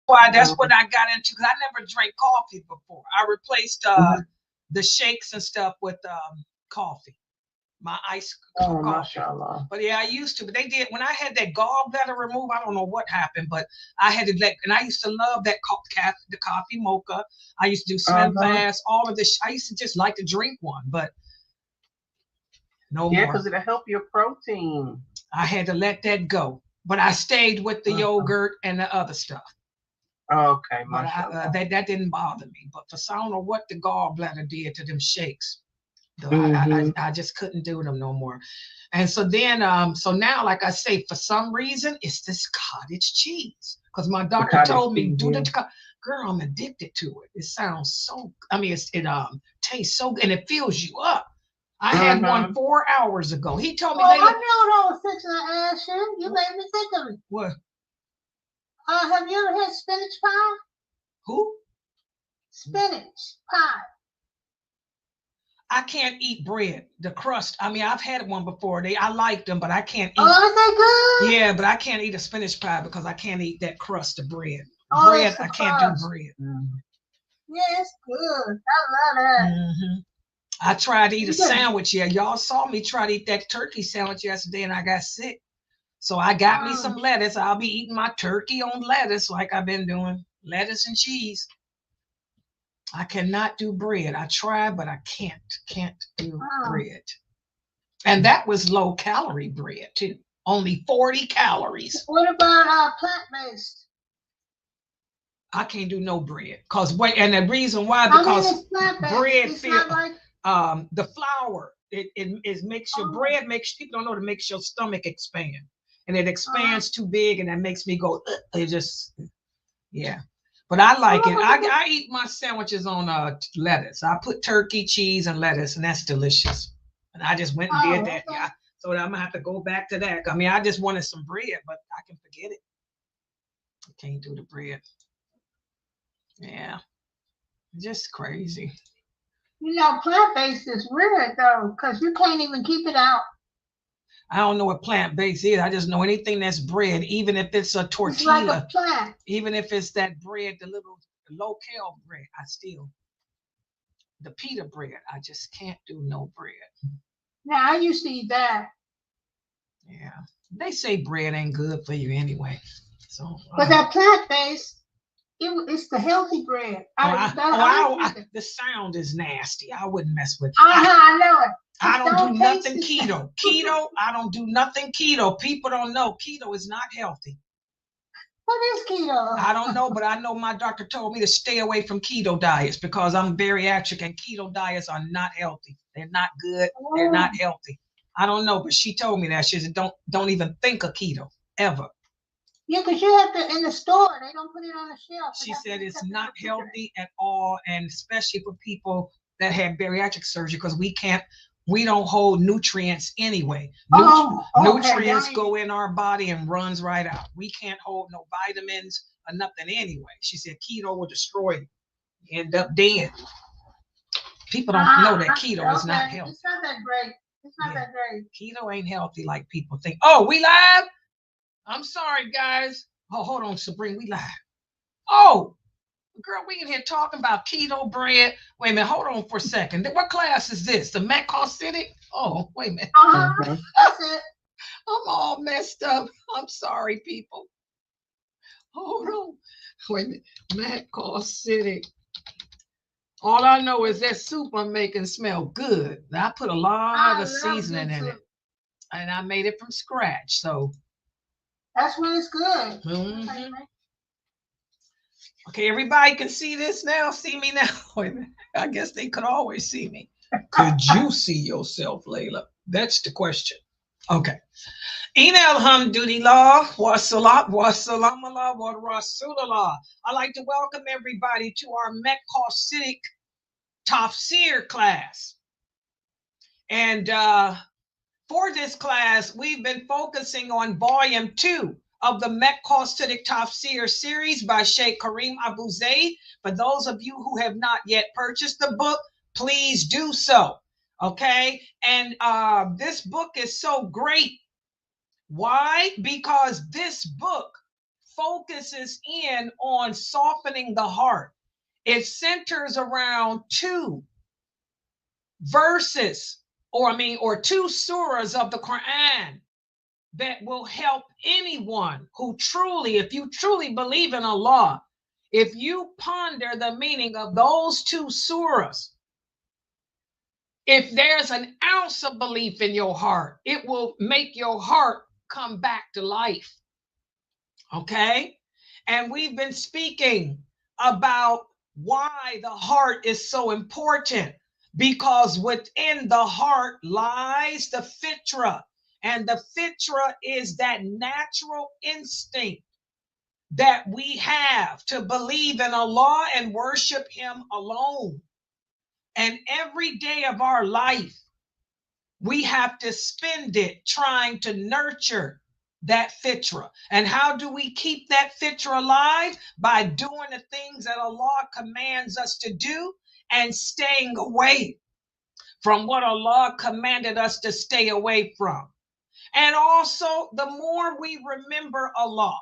Why that's what I got into, because I never drank coffee before. I replaced the shakes and stuff with coffee, my ice coffee. Mashallah. But yeah, I used to. But they did when I had that gallbladder removed. I don't know what happened, but I had to let. And I used to love that the coffee mocha. I used to do Slim Fast, all of this. I used to just like to drink one, but no more. Yeah, because it'll help your protein. I had to let that go, but I stayed with the yogurt and the other stuff. Okay, but that didn't bother me. But for I don't know what the gallbladder did to them shakes. I just couldn't do them no more. And so then, so now, like I say, for some reason, it's this cottage cheese. Because my doctor told me, do the girl, I'm addicted to it. It sounds so, I mean, it tastes so good and it fills you up. I had one 4 hours ago. He told me I know what I was fixing to ask you. You made me think of it. What? Have you ever had spinach pie? Who? Spinach pie. I can't eat bread. The crust. I mean, I've had one before. I like them, but I can't eat. Oh, is that good? Yeah, but I can't eat a spinach pie because I can't eat that crust of bread. Bread, I can't do bread. Yeah, it's good. I love that. I tried to eat a sandwich. Yeah, y'all saw me try to eat that turkey sandwich yesterday, and I got sick. So I got me some lettuce. I'll be eating my turkey on lettuce like I've been doing. Lettuce and cheese. I cannot do bread. I try, but I can't do bread. And that was low calorie bread too. Only 40 calories. What about plant-based? I can't do no bread. And the reason why, because bread the flour, it makes your bread people don't know, it makes your stomach expand. And it expands too big, and that makes me go, it just, yeah. But I like it. I eat my sandwiches on lettuce. I put turkey, cheese, and lettuce, and that's delicious. And I just went and did that. Yeah. So I'm gonna have to go back to that. I mean, I just wanted some bread, but I can forget it. I can't do the bread. Yeah. Just crazy. You know, plant-based is weird though, because you can't even keep it out. I don't know what plant-based is. I just know anything that's bread, even if it's a tortilla. It's like a plant. Even if it's that bread, the little low-cal bread, the pita bread, I just can't do no bread. Now, I used to eat that. Yeah. They say bread ain't good for you anyway. So. But that plant-based, it's the healthy bread. The sound is nasty. I wouldn't mess with it. I know it. I don't do nothing keto. I don't do nothing keto. People don't know keto is not healthy. What is keto? I don't know, but I know my doctor told me to stay away from keto diets because I'm bariatric and keto diets are not healthy. They're not good. They're not healthy. I don't know, but she told me that. She said, don't even think of keto ever. Yeah, because you have to, in the store, they don't put it on the shelf. She said it's not healthy at all, and especially for people that have bariatric surgery, because we don't hold nutrients anyway. Nutrients go in our body and runs right out. We can't hold no vitamins or nothing anyway. She said keto will destroy you. You end up dead. People don't know that keto is not healthy. It's not that great. It's not that great. Keto ain't healthy like people think. Oh, we live? I'm sorry, guys. Oh, hold on, Sabrina, we live. Oh, girl, we in here talking about keto bread. Wait a minute, hold on for a second. What class is this? The maqasidic? Oh, wait a minute. That's it. I'm all messed up. I'm sorry, people. Hold on. Wait a minute. Maqasidic. All I know is that soup I'm making smell good. I put a lot of seasoning in it. And I made it from scratch, so. That's when it's good. Okay, everybody can see this now. See me now. Wait a minute. I guess they could always see me. Could you see yourself, Layla? That's the question. Okay. Inna alhamdulillah wa salat wa salam ala wa rasulallah. I'd like to welcome everybody to our maqasidic tafsir class. And for this class, we've been focusing on volume 2 of the maqasidic tafsir series by Sheikh Karim Abuzaid. For those of you who have not yet purchased the book, please do so. Okay. And this book is so great. Why? Because this book focuses in on softening the heart. It centers around two verses, or two surahs of the Quran that will help anyone who truly, if you truly believe in Allah, if you ponder the meaning of those two surahs, if there's an ounce of belief in your heart, it will make your heart come back to life. Okay? And we've been speaking about why the heart is so important, because within the heart lies the fitrah. And the fitrah is that natural instinct that we have to believe in Allah and worship Him alone. And every day of our life, we have to spend it trying to nurture that fitrah. And how do we keep that fitrah alive? By doing the things that Allah commands us to do and staying away from what Allah commanded us to stay away from. And also, the more we remember Allah,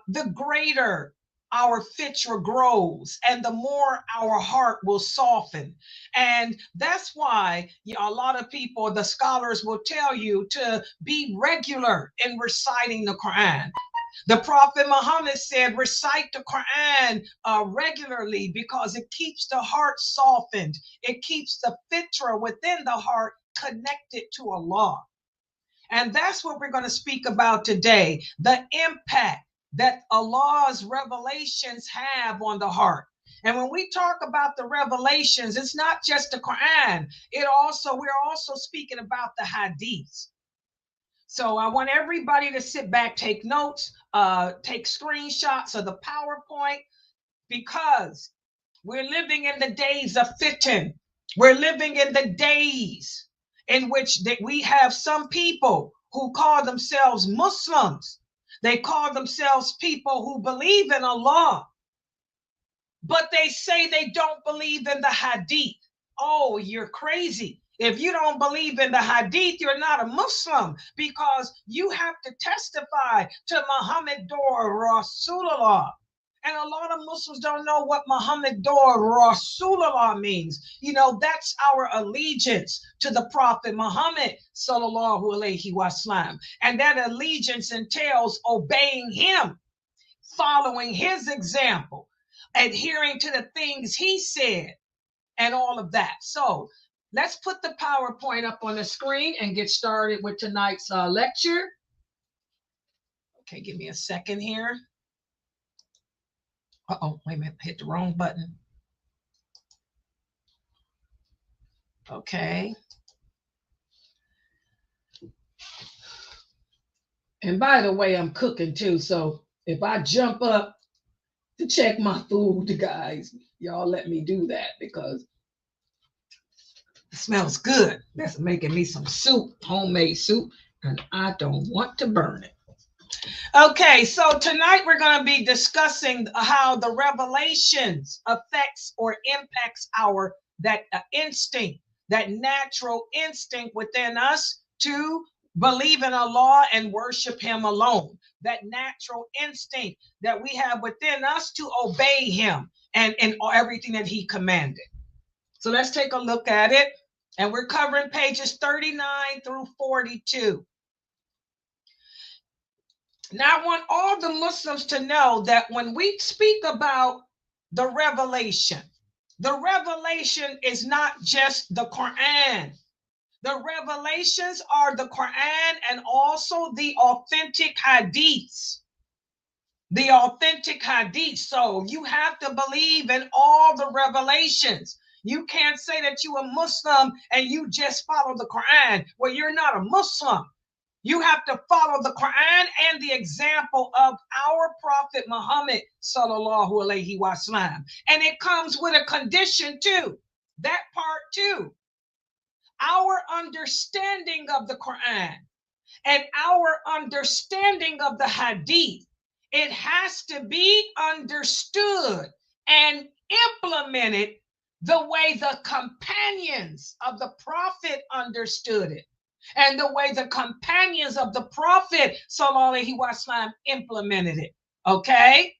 the greater our fitrah grows and the more our heart will soften. And that's why a lot of people, the scholars will tell you to be regular in reciting the Quran. The Prophet Muhammad said, recite the Quran regularly, because it keeps the heart softened. It keeps the fitrah within the heart connected to Allah. And that's what we're going to speak about today, the impact that Allah's revelations have on the heart. And when we talk about the revelations, it's not just the Quran. We're also speaking about the Hadiths. So I want everybody to sit back, take notes, take screenshots of the PowerPoint, because we're living in the days of fitan. We're living in the days in which we have some people who call themselves Muslims. They call themselves people who believe in Allah, but they say they don't believe in the Hadith. Oh, you're crazy. If you don't believe in the Hadith, you're not a Muslim, because you have to testify to Muhammad or Rasulullah. And a lot of Muslims don't know what Muhammad or Rasulullah means. That's our allegiance to the Prophet Muhammad sallallahu alaihi wasallam. And that allegiance entails obeying him, following his example, adhering to the things he said, and all of that. So let's put the PowerPoint up on the screen and get started with tonight's lecture. Okay, give me a second here. Uh-oh, wait a minute, hit the wrong button. Okay. And by the way, I'm cooking too, so if I jump up to check my food, guys, y'all let me do that, because it smells good. That's making me some soup, homemade soup, and I don't want to burn it. Okay, so tonight we're going to be discussing how the revelations affects or impacts that instinct, that natural instinct within us to believe in Allah and worship Him alone. That natural instinct that we have within us to obey Him and everything that He commanded. So let's take a look at it. And we're covering pages 39 through 42. Now, I want all the Muslims to know that when we speak about the revelation is not just the Quran. The revelations are the Quran and also the authentic hadiths. The authentic hadiths. So you have to believe in all the revelations. You can't say that you're a Muslim and you just follow the Quran. Well, you're not a Muslim. You have to follow the Quran and the example of our Prophet Muhammad sallallahu alaihi wasallam. And it comes with a condition too. That part too. Our understanding of the Quran and our understanding of the Hadith, it has to be understood and implemented the way the companions of the Prophet understood it. and the way the companions of the Prophet sallallahu alaihi wasallam implemented it. Okay?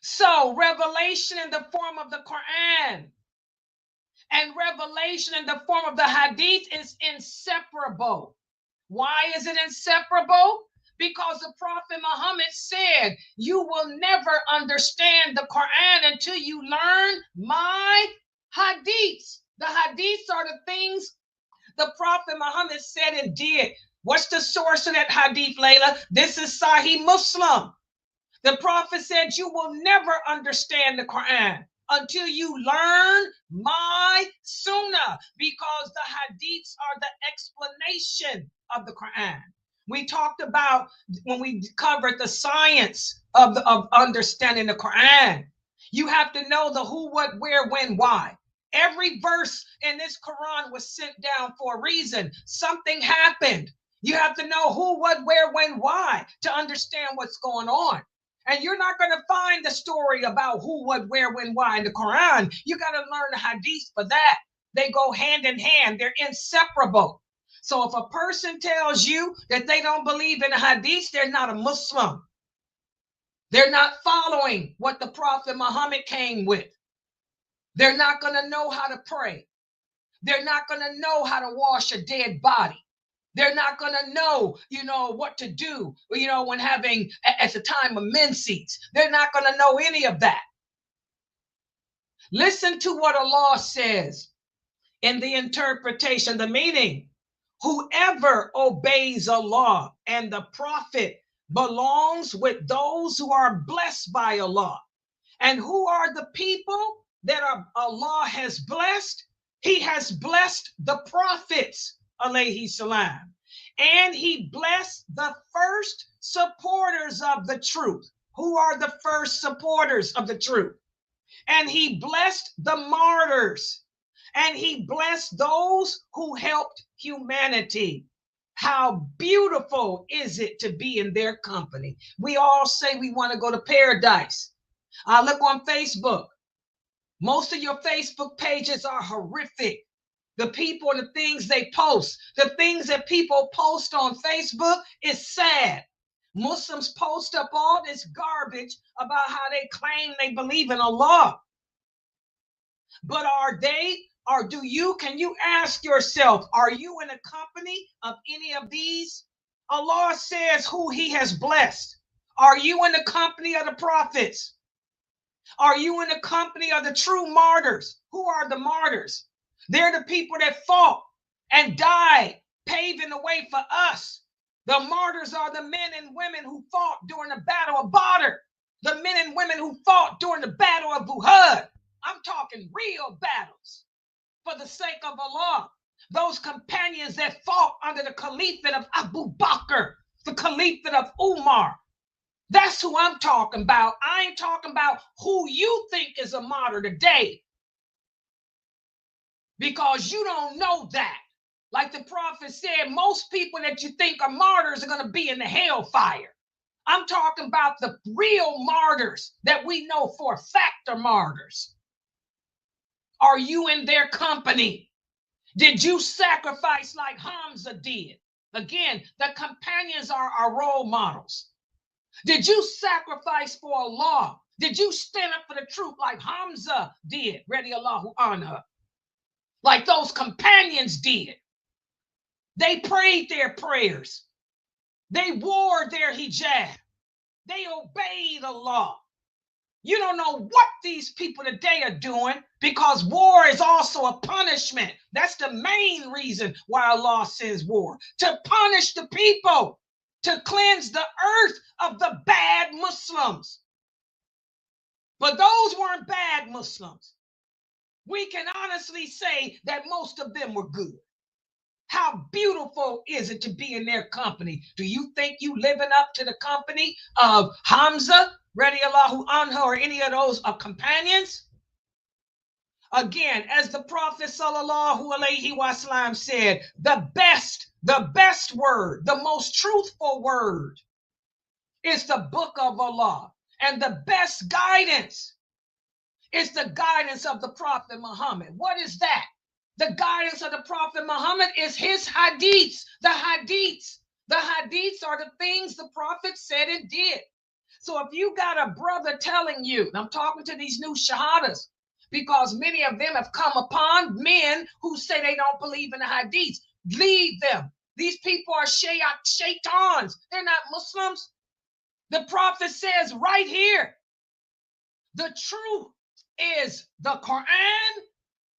So revelation in the form of the Quran and revelation in the form of the Hadith is inseparable. Why is it inseparable? Because the Prophet Muhammad said, you will never understand the Quran until you learn my Hadiths. The Hadiths are the things the Prophet Muhammad said and did. What's the source of that Hadith, Layla? This is Sahih Muslim. The Prophet said, you will never understand the Quran until you learn my Sunnah, because the Hadiths are the explanation of the Quran. We talked about when we covered the science of understanding the Quran. You have to know the who, what, where, when, why. Every verse in this Quran was sent down for a reason. Something happened. You have to know who, what, where, when, why to understand what's going on. And you're not going to find the story about who, what, where, when, why in the Quran. You got to learn the Hadith for that. They go hand in hand. They're inseparable. So if a person tells you that they don't believe in the Hadith, they're not a Muslim. They're not following what the Prophet Muhammad came with. They're not going to know how to pray. They're not going to know how to wash a dead body. They're not going to know, what to do, when having at the time of menses. They're not going to know any of that. Listen to what Allah says in the interpretation, the meaning. Whoever obeys Allah and the Prophet belongs with those who are blessed by Allah. And who are the people that Allah has blessed? He has blessed the prophets, alayhi salam. And he blessed the first supporters of the truth. Who are the first supporters of the truth? And he blessed the martyrs. And he blessed those who helped humanity. How beautiful is it to be in their company? We all say we want to go to paradise. I look on Facebook. Most of your Facebook pages are horrific. The people and the things they post, the things that people post on Facebook is sad. Muslims post up all this garbage about how they claim they believe in Allah. But can you ask yourself, are you in a company of any of these? Allah says who he has blessed. Are you in the company of the prophets? Are you in the company of the true martyrs? Who are the martyrs? They're the people that fought and died, paving the way for us. The martyrs are the men and women who fought during the Battle of Badr, the men and women who fought during the Battle of Uhud. I'm talking real battles for the sake of Allah. Those companions that fought under the caliphate of Abu Bakr, the caliphate of Umar. That's who I'm talking about. I ain't talking about who you think is a martyr today, because you don't know that. Like the prophet said, most people that you think are martyrs are going to be in the hellfire. I'm talking about the real martyrs that we know for a fact are martyrs. Are you in their company? Did you sacrifice like Hamza did? Again, the companions are our role models. Did you sacrifice for Allah? Did you stand up for the truth like Hamza did? Radiallahu anhu. Like those companions did. They prayed their prayers. They wore their hijab. They obeyed Allah. You don't know what these people today are doing, because war is also a punishment. That's the main reason why Allah sends war, to punish the people, to cleanse the earth of the bad Muslims. But those weren't bad Muslims. We can honestly say that most of them were good. How beautiful is it to be in their company? Do you think you living up to the company of Hamza, radiallahu anhu, or any of those companions? Again, as the Prophet sallallahu alaihi wasallam said, the best word, the most truthful word is the book of Allah. And the best guidance is the guidance of the Prophet Muhammad. What is that? The guidance of the Prophet Muhammad is his hadiths. The hadiths. The hadiths are the things the Prophet said and did. So if you got a brother telling you, and I'm talking to these new shahadas, because many of them have come upon men who say they don't believe in the hadiths. Leave them. These people are shaitans. They're not Muslims. The Prophet says right here, the truth is the Quran,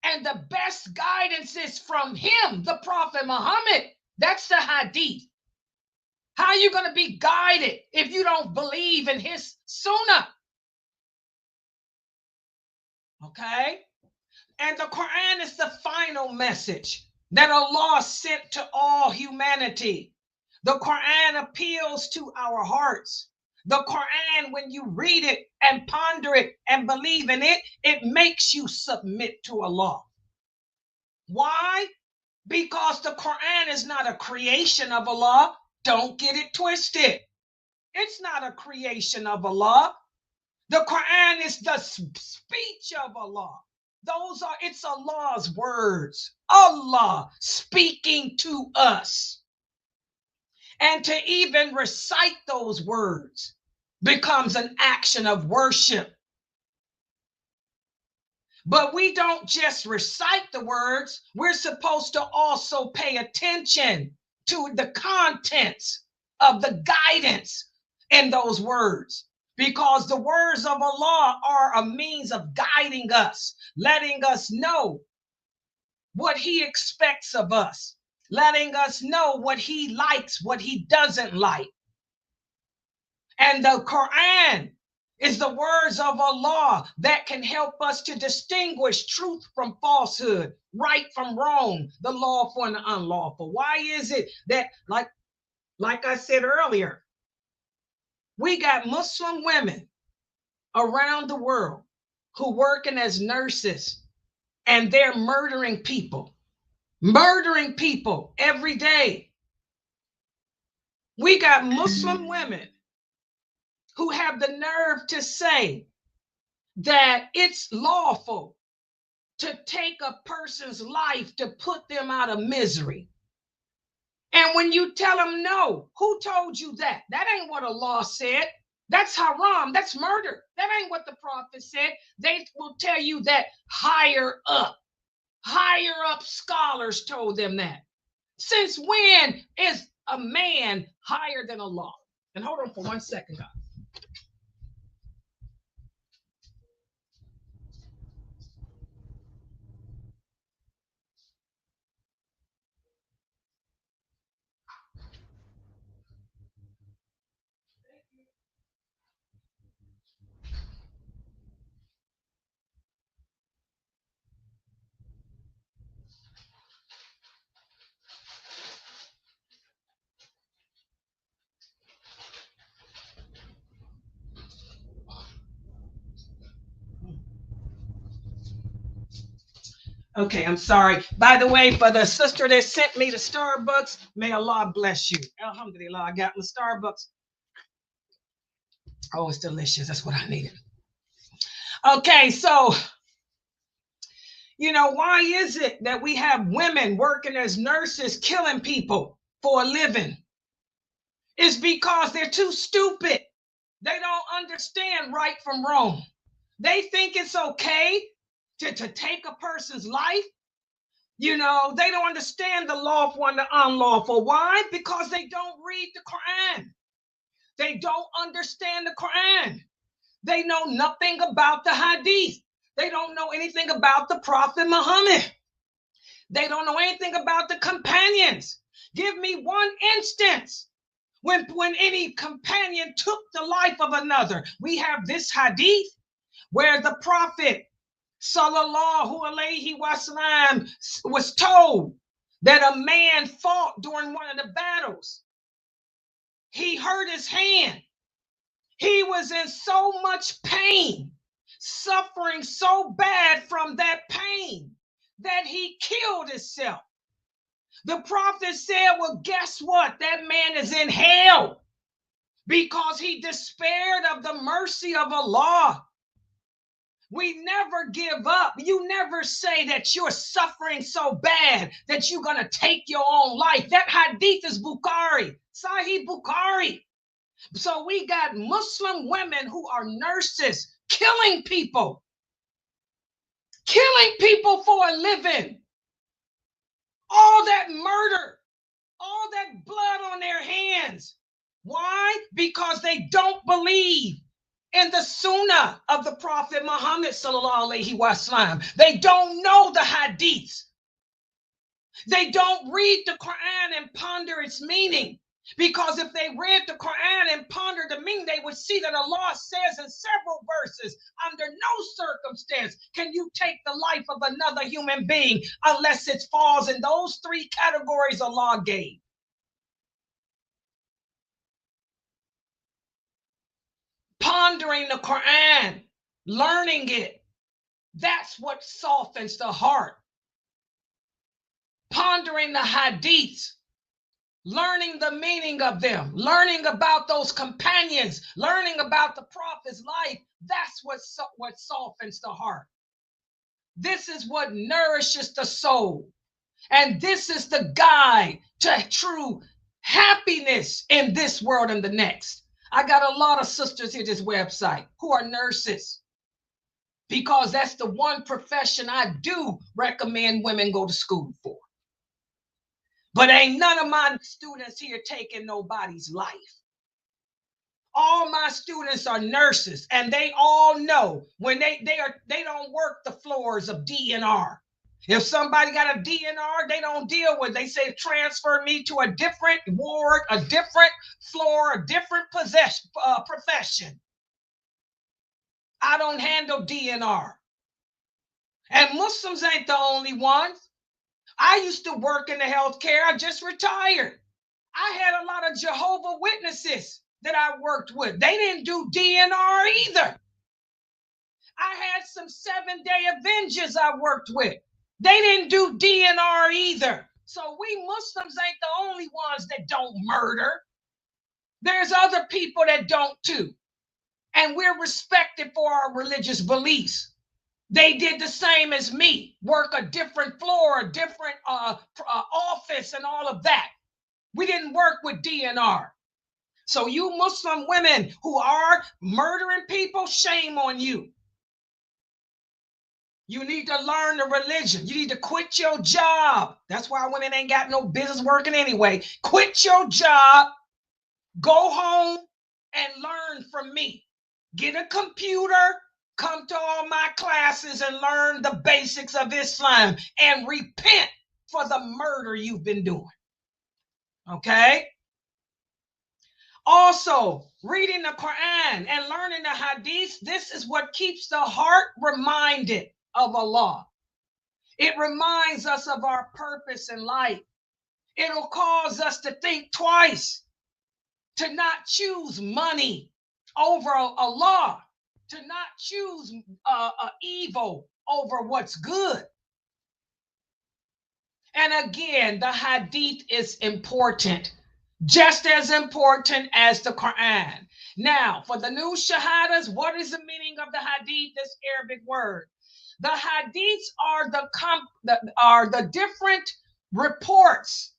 and the best guidance is from him, the Prophet Muhammad. That's the hadith. How are you going to be guided if you don't believe in his Sunnah? Okay? And the Quran is the final message that Allah sent to all humanity. The Quran appeals to our hearts. The Quran, when you read it and ponder it and believe in it, it makes you submit to Allah. Why? Because the Quran is not a creation of Allah. Don't get it twisted. It's not a creation of Allah. The Quran is the speech of Allah. It's Allah's words. Allah speaking to us. And to even recite those words becomes an action of worship. But we don't just recite the words. We're supposed to also pay attention to the contents of the guidance in those words. Because the words of Allah are a means of guiding us, letting us know what he expects of us, letting us know what he likes, what he doesn't like. And the Quran is the words of Allah that can help us to distinguish truth from falsehood, right from wrong, the lawful and the unlawful. Why is it that, like I said earlier, we got Muslim women around the world who working as nurses, and they're murdering people every day. We got Muslim women who have the nerve to say that it's lawful to take a person's life to put them out of misery. And when you tell them no, who told you that? That ain't what Allah said. That's haram. That's murder. That ain't what the Prophet said. They will tell you that higher up scholars told them that. Since when is a man higher than Allah? And hold on for 1 second, guys. Okay, I'm sorry. By the way, for the sister that sent me to Starbucks, may Allah bless you. Alhamdulillah, I got my Starbucks. Oh, it's delicious. That's what I needed. Okay, so, why is it that we have women working as nurses killing people for a living? It's because they're too stupid. They don't understand right from wrong. They think it's okay to take a person's life. They don't understand the lawful and the unlawful. Why? Because they don't read the Quran. They don't understand the Quran. They know nothing about the Hadith. They don't know anything about the Prophet Muhammad. They don't know anything about the companions. Give me one instance when any companion took the life of another. We have this Hadith where the Prophet Sallallahu Alaihi Wasallam was told that a man fought during one of the battles. He hurt his hand. He was in so much pain, suffering so bad from that pain that he killed himself. The Prophet said, well, guess what? That man is in hell because he despaired of the mercy of Allah. We never give up. You never say that you're suffering so bad that you're going to take your own life. That hadith is Bukhari, Sahih Bukhari. So we got Muslim women who are nurses killing people for a living. All that murder, all that blood on their hands. Why? Because they don't believe in the Sunnah of the Prophet Muhammad sallallahu alaihi wasallam. They don't know the hadiths. They don't read the Quran and ponder its meaning. Because if they read the Quran and pondered the meaning, they would see that Allah says in several verses, under no circumstance can you take the life of another human being unless it falls in those three categories Allah gave. Pondering the Quran, learning it, that's what softens the heart. Pondering the hadiths, learning the meaning of them, learning about those companions, learning about the Prophet's life, that's what softens the heart. This is what nourishes the soul. And this is the guide to true happiness in this world and the next. I got a lot of sisters here this website who are nurses, because that's the one profession I do recommend women go to school for. But ain't none of my students here taking nobody's life. All my students are nurses, and they all know when they don't work the floors of DNR. If somebody got a DNR, they don't deal with it. They say transfer me to a different ward, a different floor, a different profession. I don't handle DNR. And Muslims ain't the only ones. I used to work in the healthcare. I just retired. I had a lot of Jehovah Witnesses that I worked with. They didn't do DNR either. I had some 7-day Avengers I worked with. They didn't do DNR either. So we Muslims ain't the only ones that don't murder. There's other people that don't too. And we're respected for our religious beliefs. They did the same as me, work a different floor, a different office and all of that. We didn't work with DNR. So you Muslim women who are murdering people, shame on you. You need to learn the religion. You need to quit your job. That's why women ain't got no business working anyway. Quit your job, go home and learn from me. Get a computer, come to all my classes and learn the basics of Islam and repent for the murder you've been doing. Okay? Also, reading the Quran and learning the Hadith, this is what keeps the heart reminded of Allah. It reminds us of our purpose in life. It'll cause us to think twice, to not choose money over Allah, to not choose evil over what's good. And again, the Hadith is important, just as important as the Quran. Now, for the new shahadas, what is the meaning of the Hadith, this Arabic word? The Hadiths are the different reports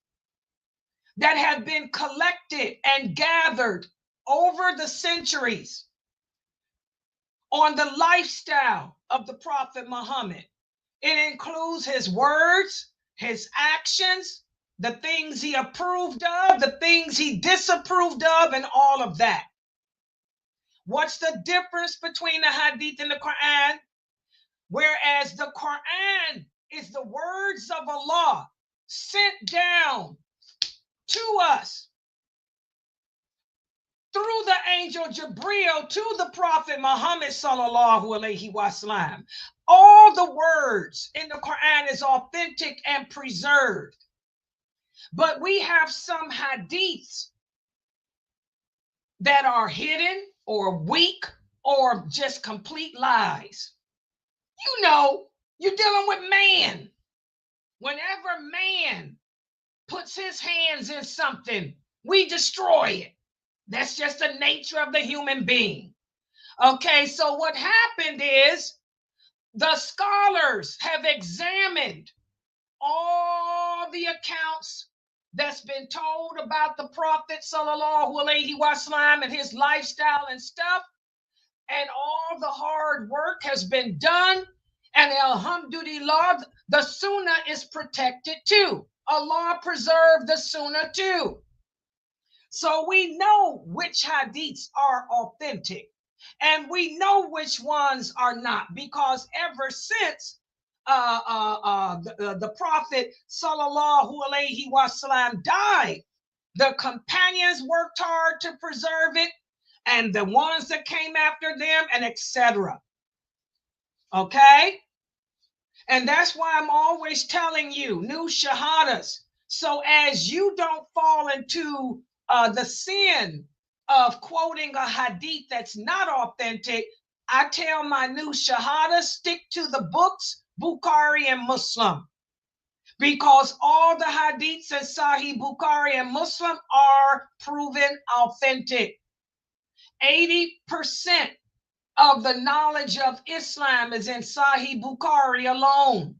that have been collected and gathered over the centuries on the lifestyle of the Prophet Muhammad. It includes his words, his actions, the things he approved of, the things he disapproved of, and all of that. What's the difference between the Hadith and the Quran? Whereas the Quran is the words of Allah sent down to us through the angel Jibreel to the Prophet Muhammad sallallahu alaihi wasallam. All the words in the Quran is authentic and preserved. But we have some hadiths that are hidden or weak or just complete lies. You know, you're dealing with man. Whenever man puts his hands in something, we destroy it. That's just the nature of the human being. Okay, so what happened is The scholars have examined all the accounts that's been told about the Prophet sallallahu alaihi wasallam and his lifestyle and stuff, and all the hard work has been done. And alhamdulillah, the Sunnah is protected too. Allah preserved the Sunnah too. So we know which hadiths are authentic, and we know which ones are not, because ever since the Prophet sallallahu alaihi wasallam died, the companions worked hard to preserve it, and the ones that came after them, and etc. Okay? And that's why I'm always telling you, new shahadas, so as you don't fall into the sin of quoting a hadith that's not authentic, I tell my new shahadas, stick to the books, Bukhari and Muslim, because all the hadiths in Sahih Bukhari and Muslim are proven authentic. 80% of the knowledge of Islam is in Sahih Bukhari alone.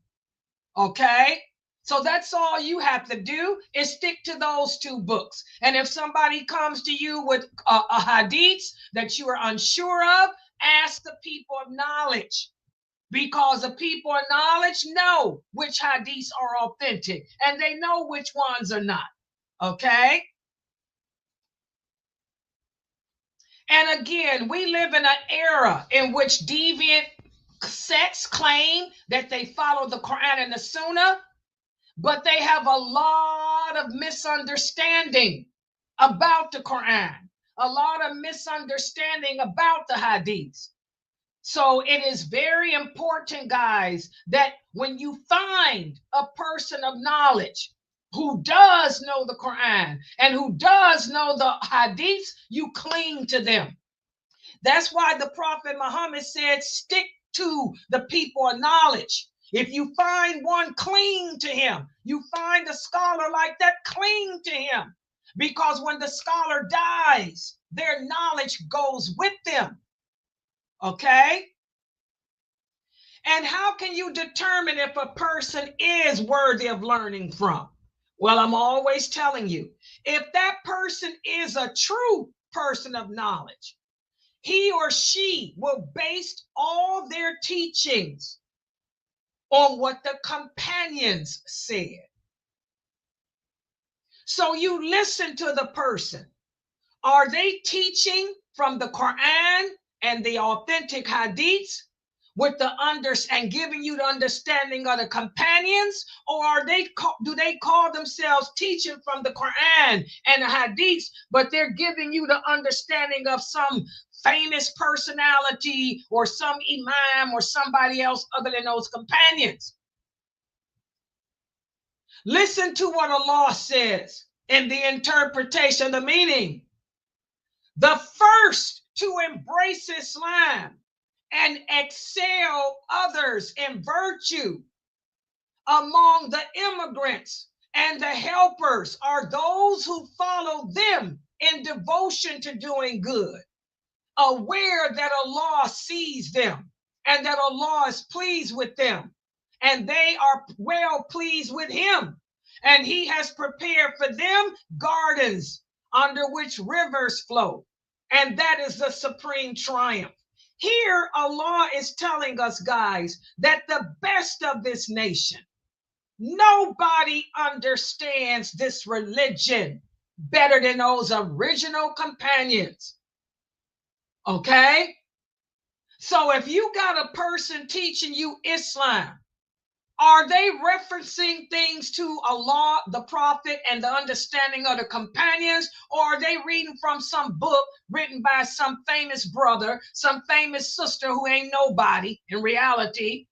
Okay? So that's all you have to do, is stick to those two books. And if somebody comes to you with a hadith that you are unsure of, ask the people of knowledge, because the people of knowledge know which hadiths are authentic and they know which ones are not. Okay? And again, we live in an era in which deviant sects claim that they follow the Quran and the Sunnah, but they have a lot of misunderstanding about the Quran, a lot of misunderstanding about the hadiths. So it is very important, guys, that when you find a person of knowledge who does know the Quran and who does know the hadiths, you cling to them. That's why the Prophet Muhammad said, stick to the people of knowledge. If you find one, cling to him. You find a scholar like that, cling to him. Because when the scholar dies, their knowledge goes with them. Okay? And how can you determine if a person is worthy of learning from? Well, I'm always telling you, if that person is a true person of knowledge, he or she will base all their teachings on what the companions said. So you listen to the person. Are they teaching from the Quran and the authentic hadiths with the and giving you the understanding of the companions, or are do they call themselves teaching from the Quran and the hadiths, but they're giving you the understanding of some famous personality or some imam or somebody else other than those companions? Listen to what Allah says in the interpretation, the meaning. The first to embrace Islam and excel others in virtue among the immigrants and the helpers are those who follow them in devotion to doing good, aware that Allah sees them and that Allah is pleased with them, and they are well pleased with him, and he has prepared for them gardens under which rivers flow, and that is the supreme triumph. Here Allah is telling us, guys, that the best of this nation, nobody understands this religion better than those original companions. Okay? So if you got a person teaching you Islam, are they referencing things to Allah, the Prophet, and the understanding of the companions, or are they reading from some book written by some famous brother, some famous sister who ain't nobody in reality?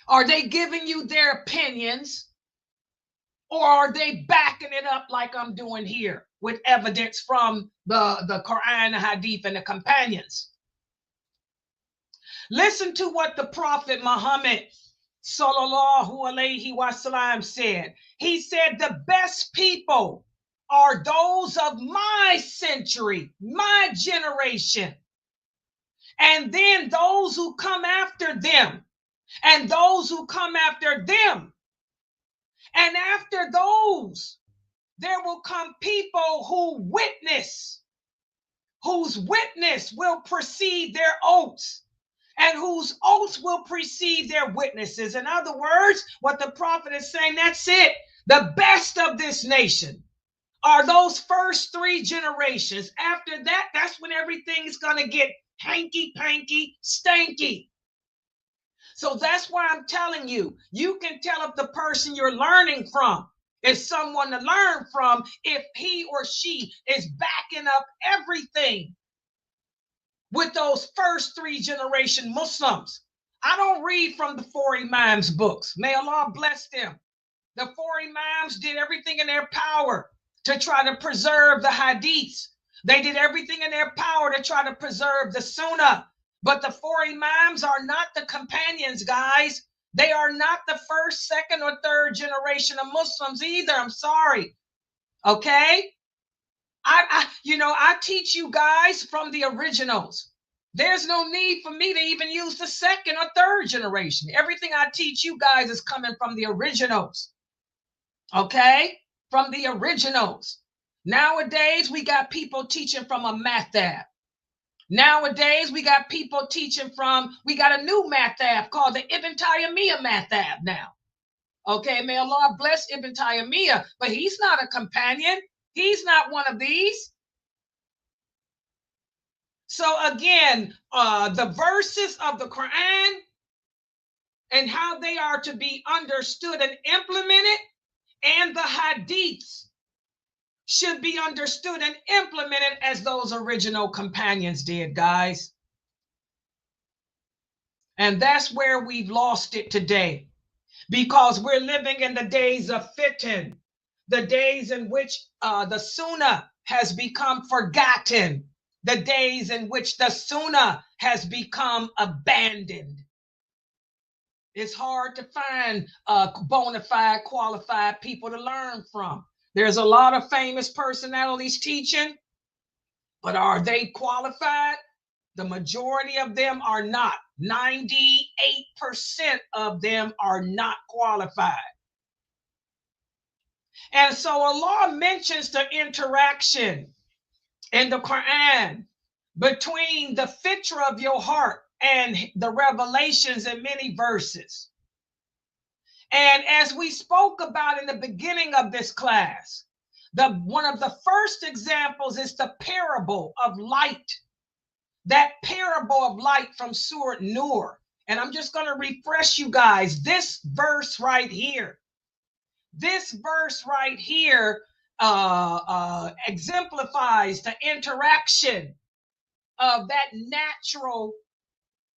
Are they giving you their opinions, or are they backing it up like I'm doing here with evidence from the Quran, the Hadith, and the companions? Listen to what the Prophet Muhammad sallallahu alaihi wasallam said. He said, the best people are those of my century, my generation. And then those who come after them, and those who come after them. And after those, there will come people who witness, whose witness will precede their oaths, and whose oaths will precede their witnesses. In other words, what the prophet is saying, that's it. The best of this nation are those first 3 generations. After that, that's when everything's going to get hanky-panky, stanky. So that's why I'm telling you, you can tell if the person you're learning from is someone to learn from if he or she is backing up everything with those first 3 generation Muslims. I don't read from the 4 Imams books. May Allah bless them. The 4 Imams did everything in their power to try to preserve the Hadiths. They did everything in their power to try to preserve the Sunnah. But the 4 Imams are not the companions, guys. They are not the first, second, or third generation of Muslims either. I'm sorry. Okay? I teach you guys from the originals. There's no need for me to even use the second or third generation. Everything I teach you guys is coming from the originals. Okay? From the originals. Nowadays, we got people teaching from a madhab. Nowadays, we got people teaching from, we got a new madhab called the Ibn Taymiyyah madhab now. Okay, may Allah bless Ibn Taymiyyah, but he's not a companion. He's not one of these. So again, the verses of the Quran and how they are to be understood and implemented, and the hadiths should be understood and implemented as those original companions did, guys. And that's where we've lost it today, because we're living in the days of fitan, the days in which the Sunnah has become forgotten, the days in which the Sunnah has become abandoned. It's hard to find bona fide, qualified people to learn from. There's a lot of famous personalities teaching, but are they qualified? The majority of them are not. 98% of them are not qualified. And so Allah mentions the interaction in the Quran between the fitrah of your heart and the revelations in many verses. And as we spoke about in the beginning of this class, one of the first examples is the parable of light. That parable of light from Surah Nur. And I'm just going to refresh you guys. This verse right here. This verse right here exemplifies the interaction of that natural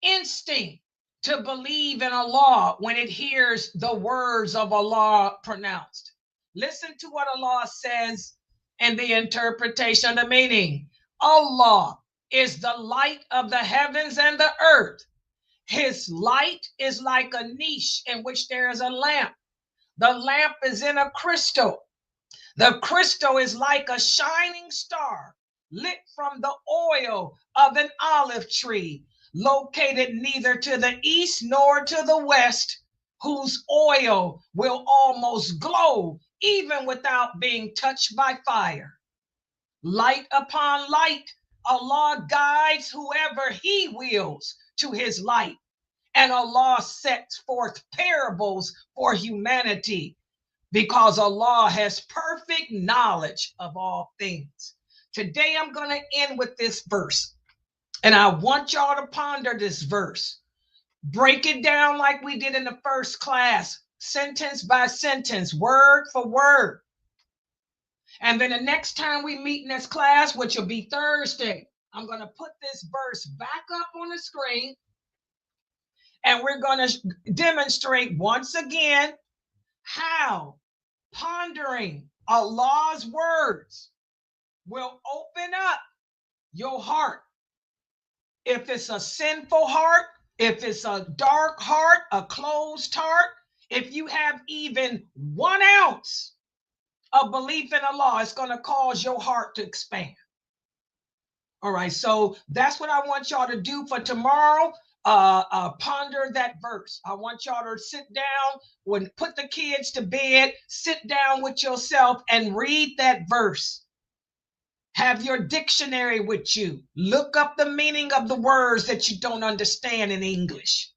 instinct to believe in Allah when it hears the words of Allah pronounced. Listen to what Allah says in the interpretation of the meaning. Allah is the light of the heavens and the earth. His light is like a niche in which there is a lamp. The lamp is in a crystal. The crystal is like a shining star lit from the oil of an olive tree, located neither to the east nor to the west, whose oil will almost glow even without being touched by fire. Light upon light, Allah guides whoever He wills to His light, and Allah sets forth parables for humanity, because Allah has perfect knowledge of all things. Today I'm going to end with this verse, and I want y'all to ponder this verse. Break it down like we did in the first class, sentence by sentence, word for word. And then the next time we meet in this class, which will be Thursday, I'm going to put this verse back up on the screen, and we're going to demonstrate once again how pondering Allah's words will open up your heart. If it's a sinful heart, if it's a dark heart, a closed heart, if you have even 1 ounce of belief in Allah, it's going to cause your heart to expand. All right, so that's what I want y'all to do for tomorrow. Ponder that verse. I want y'all to sit down, when put the kids to bed, sit down with yourself and read that verse. Have your dictionary with you. Look up the meaning of the words that you don't understand in English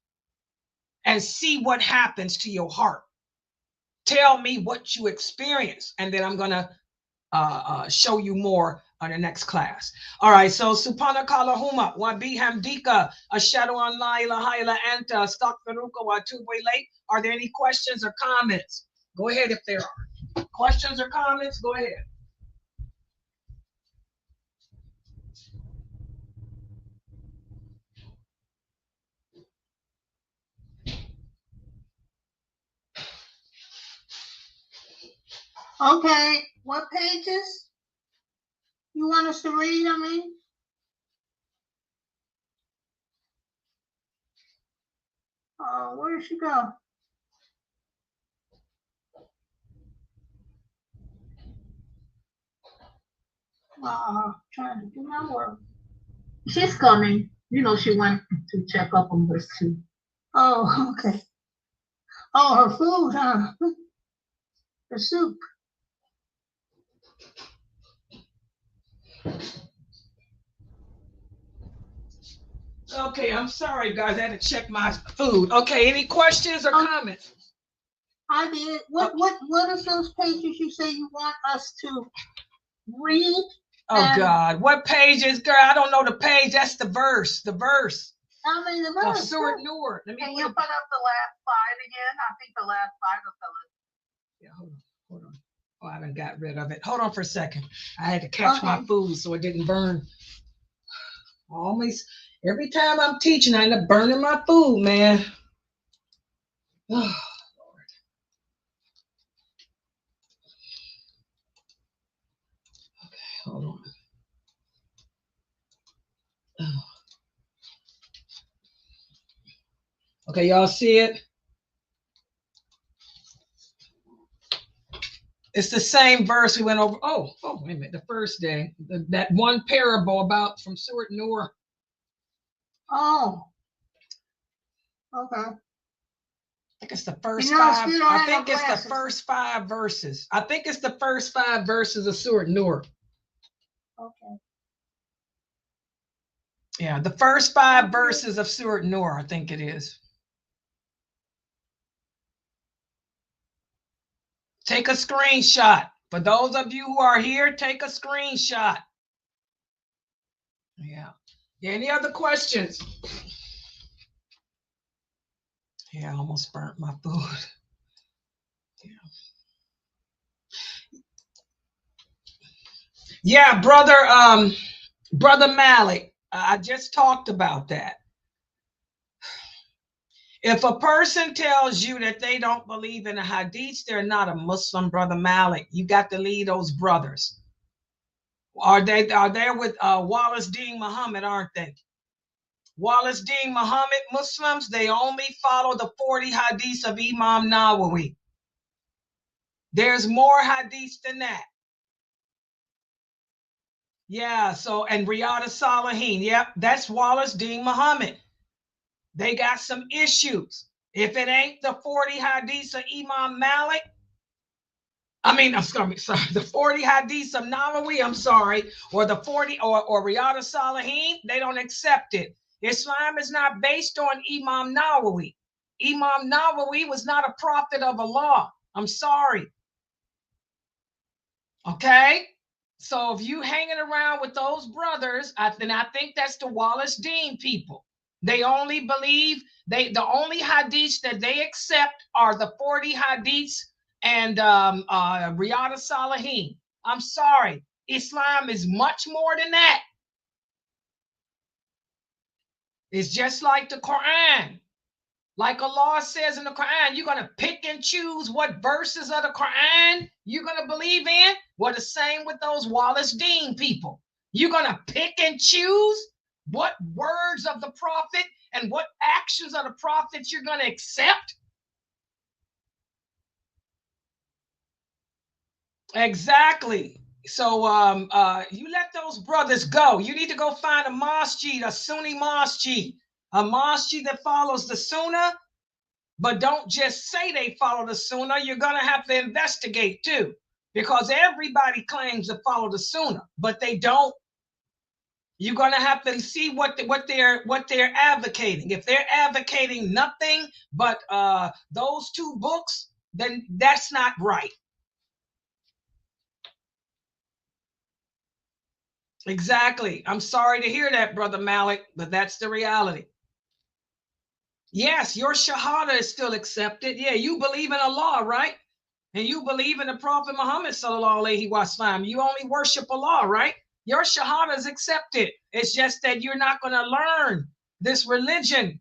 and see what happens to your heart. Tell me what you experience, and then I'm going to show you more on the next class. All right, so Subhanaka Allahumma wa bihamdika ashhadu an la ilaha illa anta astaghfiruka wa atubu ilayk. Are there any questions or comments? Go ahead if there are. Questions or comments? Go ahead. Okay, what pages you want us to read? I mean, where did she go? Trying to do my work. She's coming. You know, she went to check up on us too. Oh, okay. Oh, her food, huh? The soup. Okay, I'm sorry, guys. I had to check my food. Okay, any questions or comments? I did. What are those pages you say you want us to read? Oh God, what page is, girl? I don't know the page. That's the verse. The verse. I mean, the Of verse. Surah Nur. Let me Can you put up the last 5 again? I think the last 5 will tell us. Yeah, hold on. Oh, I done got rid of it. Hold on for a second. I had to catch my food so it didn't burn. Always, every time I'm teaching, I end up burning my food, man. Oh, Lord. Okay, hold on. Oh. Okay, y'all see it? It's the same verse we went over. Oh, wait a minute. The first day, that one parable about from Surah Nur. Oh, okay. I think it's the first You know, five. still don't I have think no it's glasses. the first 5 verses. I think it's the first 5 verses of Surah Nur. Okay. Yeah, the first 5 verses of Surah Nur, I think it is. Take a screenshot. For those of you who are here, take a screenshot. Yeah. Any other questions? Yeah, I almost burnt my food. Yeah, brother Malik, I just talked about that. If a person tells you that they don't believe in the hadiths, they're not a Muslim, brother Malik. You got to lead those brothers. Are they with Wallace Dean Muhammad, aren't they? Wallace Dean Muhammad Muslims, they only follow the 40 hadiths of Imam Nawawi. There's more hadiths than that. Yeah, so, and Riyadh Salihin, yep, that's Wallace Dean Muhammad. They got some issues. If it ain't the 40 hadiths of Imam Malik, the 40 hadiths of Nawawi, or the 40 or Riyadh Salihin, they don't accept it. Islam is not based on Imam Nawawi. Imam Nawawi was not a prophet of Allah. I'm sorry. Okay? So if you hanging around with those brothers, then I think that's the Wallace Dean people. They only believe, the only hadiths that they accept are the 40 hadiths and Riyadh Salihin. I'm sorry. Islam is much more than that. It's just like the Quran. Like Allah says in the Quran, you're going to pick and choose what verses of the Quran you're going to believe in. Well, the same with those Wallace Dean people. You're going to pick and choose what words of the prophet and what actions of the prophets you're going to accept. Exactly. So you let those brothers go. You need to go find a masjid, a Sunni masjid, a masjid that follows the Sunnah, but don't just say they follow the Sunnah. You're gonna have to investigate too, because everybody claims to follow the Sunnah, but they don't. You're gonna have to see what they're advocating. If they're advocating nothing but those two books, then that's not right. Exactly. I'm sorry to hear that, Brother Malik, but that's the reality. Yes, your shahada is still accepted. Yeah, you believe in Allah, right? And you believe in the Prophet Muhammad sallallahu alaihi wasallam. You only worship Allah, right? Your shahada is accepted. It's just that you're not going to learn this religion,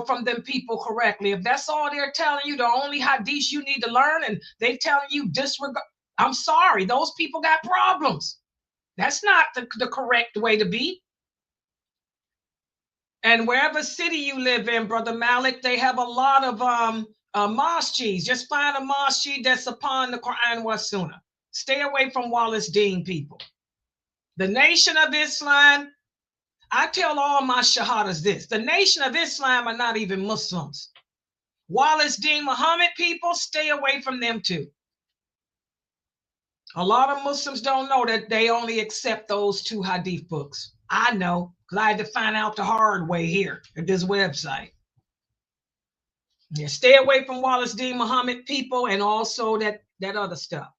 from them people correctly. If that's all they're telling you, the only hadith you need to learn, and they telling you disregard, I'm sorry, those people got problems. That's not the correct way to be. And wherever city you live in, Brother Malik, they have a lot of masjids. Just find a masjid that's upon the Quran and Sunnah. Stay away from Wallace Dean people. The Nation of Islam, I tell all my shahadas this. The Nation of Islam are not even Muslims. Wallace Dean Muhammad people, stay away from them too. A lot of Muslims don't know that they only accept those two hadith books. I know, because I had to find out the hard way here at this website. Yeah, stay away from Wallace Dean Muhammad people and also that other stuff.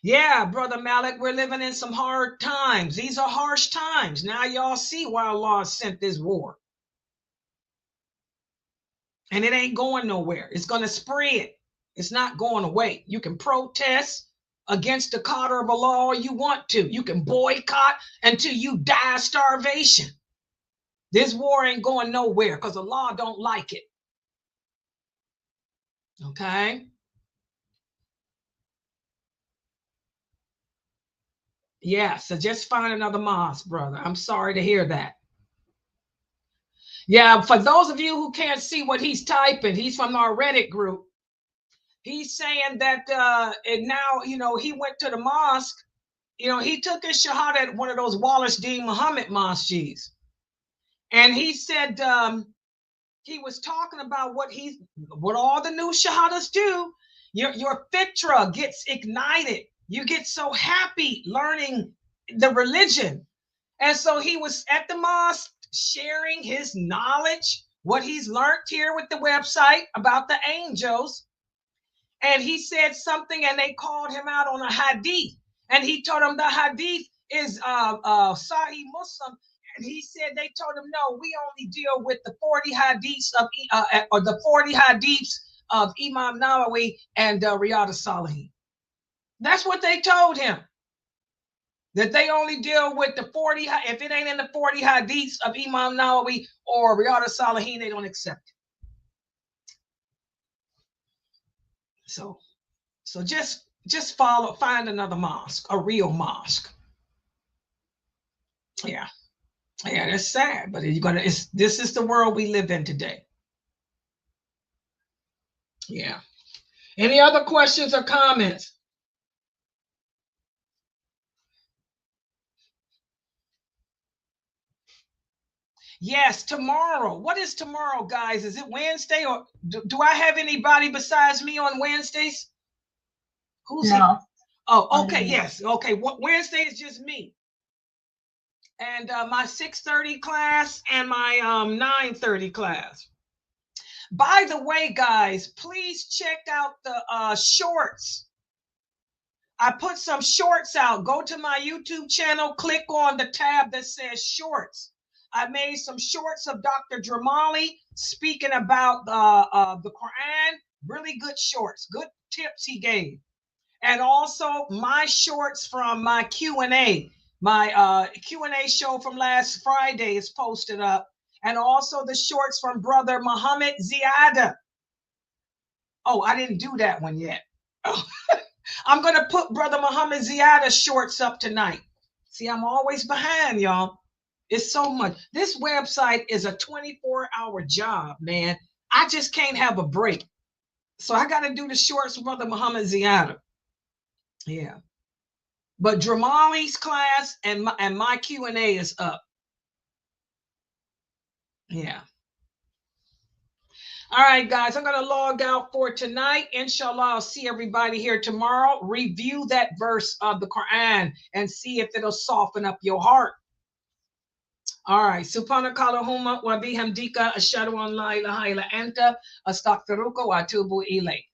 Yeah, Brother Malik, we're living in some hard times. These are harsh times. Now y'all see why Allah sent this war. And it ain't going nowhere. It's going to spread. It's not going away. You can protest against the qadr of Allah all you want to. You can boycott until you die of starvation. This war ain't going nowhere because Allah don't like it. Okay? Yeah, so just find another mosque, brother. I'm sorry to hear that. Yeah, for those of you who can't see what he's typing, he's from our Reddit group. He's saying that and now, he went to the mosque. He took his shahada at one of those Wallace Dean Muhammad masjids. And he said he was talking about what all the new shahadas do. Your fitrah gets ignited. You get so happy learning the religion. And so he was at the mosque sharing his knowledge, what he's learned here with the website about the angels. And he said something and they called him out on a hadith. And he told them the hadith is Sahih Muslim. And he said, they told him, no, we only deal with the 40 hadiths or the 40 hadiths of Imam Nawawi and Riyadh al-Salihin. That's what they told him. That they only deal with the 40, if it ain't in the 40 hadiths of Imam Nawawi or Riyadh al-Salihin, they don't accept it. So just find another mosque, a real mosque. Yeah, that's sad, but this is the world we live in today. Yeah. Any other questions or comments? Yes, tomorrow. What is tomorrow, guys? Is it Wednesday or do I have anybody besides me on Wednesdays? Who's No. Oh, okay, yes. Okay, Wednesday is just me. And my 6:30 class and my 9:30 class. By the way, guys, please check out the shorts. I put some shorts out. Go to my YouTube channel, click on the tab that says shorts. I made some shorts of Dr. Dramali speaking about the Quran. Really good shorts, good tips he gave. And also my shorts from my Q&A. My Q&A show from last Friday is posted up. And also the shorts from Brother Muhammad Ziada. Oh, I didn't do that one yet. Oh. I'm going to put Brother Muhammad Ziada shorts up tonight. See, I'm always behind, y'all. It's so much. This website is a 24-hour job, man. I just can't have a break. So I got to do the shorts with Brother Muhammad Ziada. Yeah. But Dramali's class and my Q&A is up. Yeah. All right, guys, I'm going to log out for tonight. Inshallah, I'll see everybody here tomorrow. Review that verse of the Quran and see if it'll soften up your heart. All right. Subhanakallahumma wa bihamdika ashhadu an la ilaha illa anta astaghfiruka wa atubu ilayk.